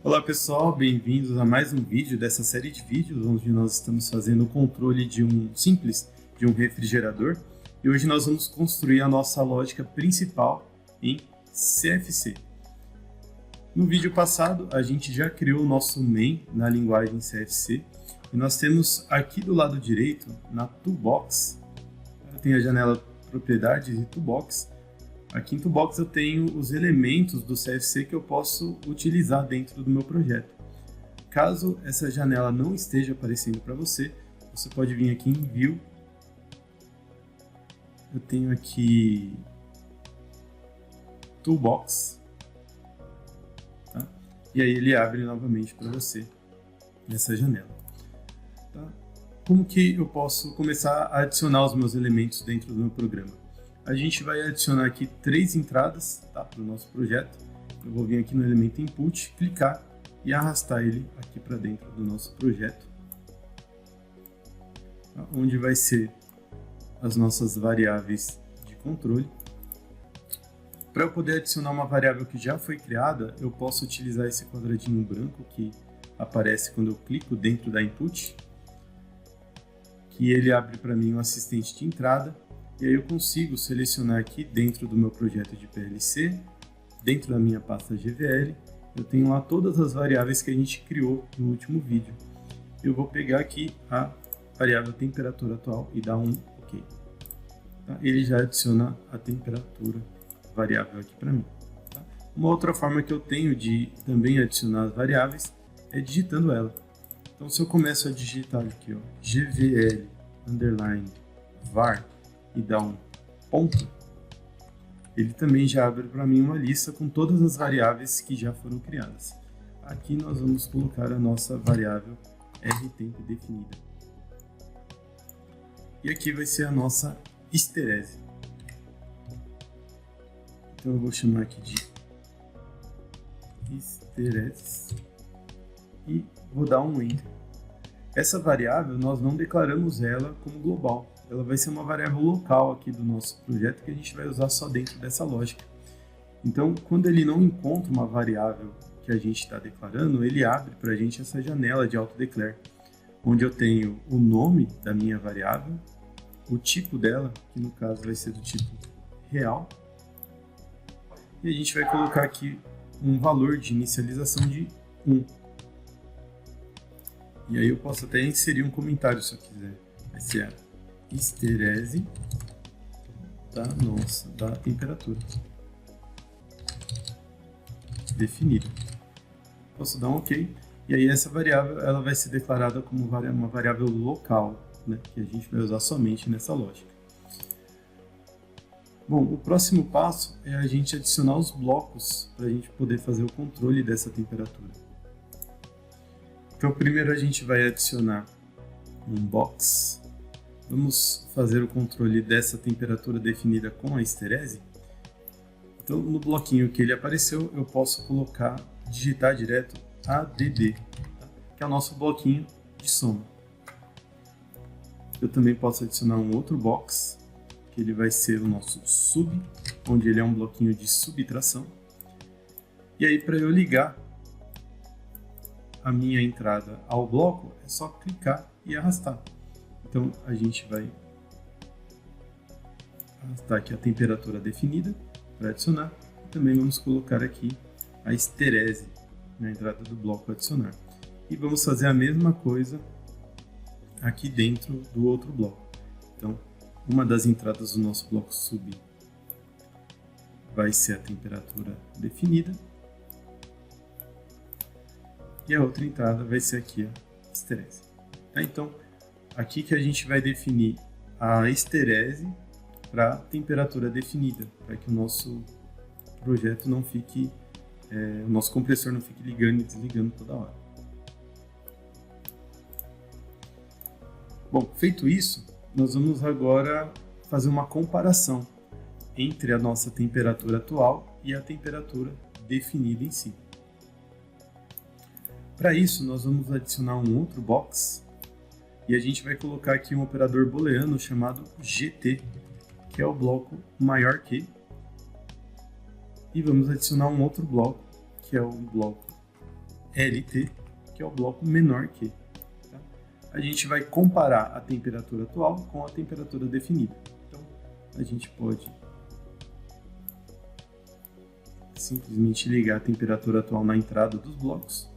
Olá pessoal, bem-vindos a mais um vídeo dessa série de vídeos onde nós estamos fazendo o controle de um refrigerador, e hoje nós vamos construir a nossa lógica principal em CFC. No vídeo passado a gente já criou o nosso main na linguagem CFC e nós temos aqui do lado direito, na Toolbox, tem a janela Propriedades e Toolbox. Aqui em Toolbox eu tenho os elementos do CFC que eu posso utilizar dentro do meu projeto. Caso essa janela não esteja aparecendo para você, você pode vir aqui em View. Eu tenho aqui Toolbox, tá? E aí ele abre novamente para você nessa janela. Tá? Como que eu posso começar a adicionar os meus elementos dentro do meu programa? A gente vai adicionar aqui 3 entradas, tá, para o nosso projeto. Eu vou vir aqui no elemento Input, clicar e arrastar ele aqui para dentro do nosso projeto, tá, onde vai ser as nossas variáveis de controle. Para eu poder adicionar uma variável que já foi criada, eu posso utilizar esse quadradinho branco que aparece quando eu clico dentro da Input, que ele abre para mim um assistente de entrada. E aí eu consigo selecionar aqui dentro do meu projeto de PLC, dentro da minha pasta GVL, eu tenho lá todas as variáveis que a gente criou no último vídeo. Eu vou pegar aqui a variável temperatura atual e dar um OK. Tá? Ele já adiciona a temperatura variável aqui para mim. Tá? Uma outra forma que eu tenho de também adicionar as variáveis é digitando ela. Então se eu começo a digitar aqui, ó, GVL underline var, e dá um ponto, ele também já abre para mim uma lista com todas as variáveis que já foram criadas. Aqui nós vamos colocar a nossa variável rtemp definida. E aqui vai ser a nossa histerese. Então eu vou chamar aqui de histerese e vou dar um enter. Essa variável nós não declaramos ela como global. Ela vai ser uma variável local aqui do nosso projeto que a gente vai usar só dentro dessa lógica. Então, quando ele não encontra uma variável que a gente está declarando, ele abre para a gente essa janela de autodeclare, onde eu tenho o nome da minha variável, o tipo dela, que no caso vai ser do tipo real, e a gente vai colocar aqui um valor de inicialização de 1. E aí eu posso até inserir um comentário se eu quiser. Vai ser a histerese da temperatura definida. Posso dar um OK. E aí essa variável ela vai ser declarada como uma variável local, né, que a gente vai usar somente nessa lógica. Bom, o próximo passo é a gente adicionar os blocos para a gente poder fazer o controle dessa temperatura. Então primeiro a gente vai adicionar um box. Vamos fazer o controle dessa temperatura definida com a histerese. Então, no bloquinho que ele apareceu, eu posso digitar direto ADD, tá? Que é o nosso bloquinho de soma. Eu também posso adicionar um outro box, que ele vai ser o nosso sub, onde ele é um bloquinho de subtração. E aí, para eu ligar a minha entrada ao bloco, é só clicar e arrastar. Então, a gente vai arrastar aqui a temperatura definida para adicionar. E também vamos colocar aqui a histerese na entrada do bloco adicionar. E vamos fazer a mesma coisa aqui dentro do outro bloco. Então, uma das entradas do nosso bloco sub vai ser a temperatura definida. E a outra entrada vai ser aqui a histerese. Tá? Então, aqui que a gente vai definir a histerese para temperatura definida, para que o nosso projeto não fique, o nosso compressor não fique ligando e desligando toda hora. Bom, feito isso, nós vamos agora fazer uma comparação entre a nossa temperatura atual e a temperatura definida em si. Para isso, nós vamos adicionar um outro box e a gente vai colocar aqui um operador booleano chamado GT, que é o bloco maior que, e vamos adicionar um outro bloco, que é o bloco LT, que é o bloco menor que. Tá? A gente vai comparar a temperatura atual com a temperatura definida. Então, a gente pode simplesmente ligar a temperatura atual na entrada dos blocos.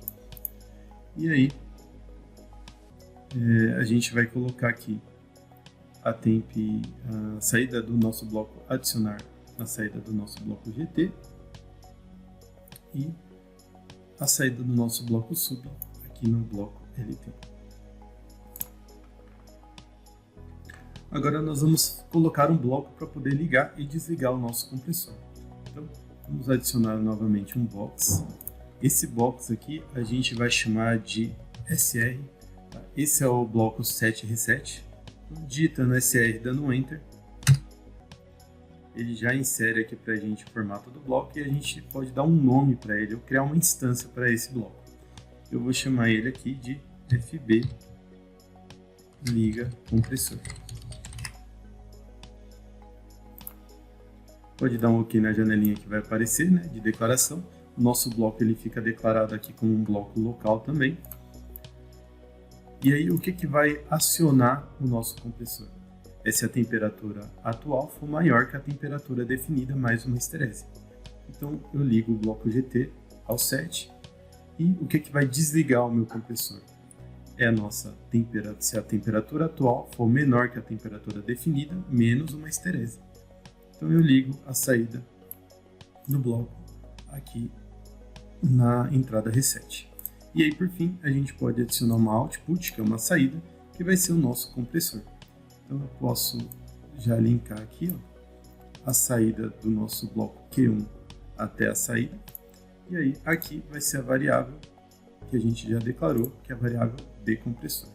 E aí, a gente vai colocar aqui a saída do nosso bloco adicionar na saída do nosso bloco GT e a saída do nosso bloco sub aqui no bloco LT. Agora nós vamos colocar um bloco para poder ligar e desligar o nosso compressor. Então, vamos adicionar novamente um box. Esse box aqui a gente vai chamar de SR. Tá? Esse é o bloco set reset. Então, digitando SR dando um Enter, ele já insere aqui para a gente o formato do bloco e a gente pode dar um nome para ele ou criar uma instância para esse bloco. Eu vou chamar ele aqui de FB liga compressor. Pode dar um OK na janelinha que vai aparecer, né, de declaração. O nosso bloco ele fica declarado aqui como um bloco local também. E aí o que vai acionar o nosso compressor? É se a temperatura atual for maior que a temperatura definida mais uma esterese. Então eu ligo o bloco GT ao set e o que vai desligar o meu compressor? É a nossa temperatura, se a temperatura atual for menor que a temperatura definida menos uma esterese. Então eu ligo a saída do bloco aqui na entrada reset. E aí por fim a gente pode adicionar uma output, que é uma saída, que vai ser o nosso compressor. Então eu posso já linkar aqui a saída do nosso bloco Q1 até a saída. E aí aqui vai ser a variável que a gente já declarou, que é a variável bcompressor.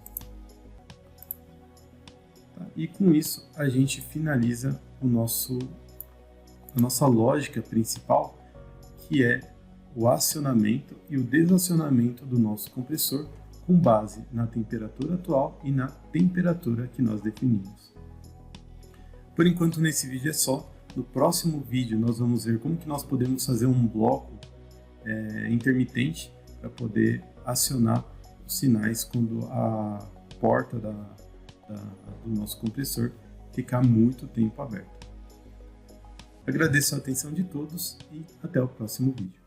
Tá? E com isso a gente finaliza a nossa lógica principal, que é o acionamento e o desacionamento do nosso compressor com base na temperatura atual e na temperatura que nós definimos. Por enquanto nesse vídeo é só. No próximo vídeo nós vamos ver como que nós podemos fazer um bloco intermitente para poder acionar os sinais quando a porta do nosso compressor ficar muito tempo aberta. Agradeço a atenção de todos e até o próximo vídeo.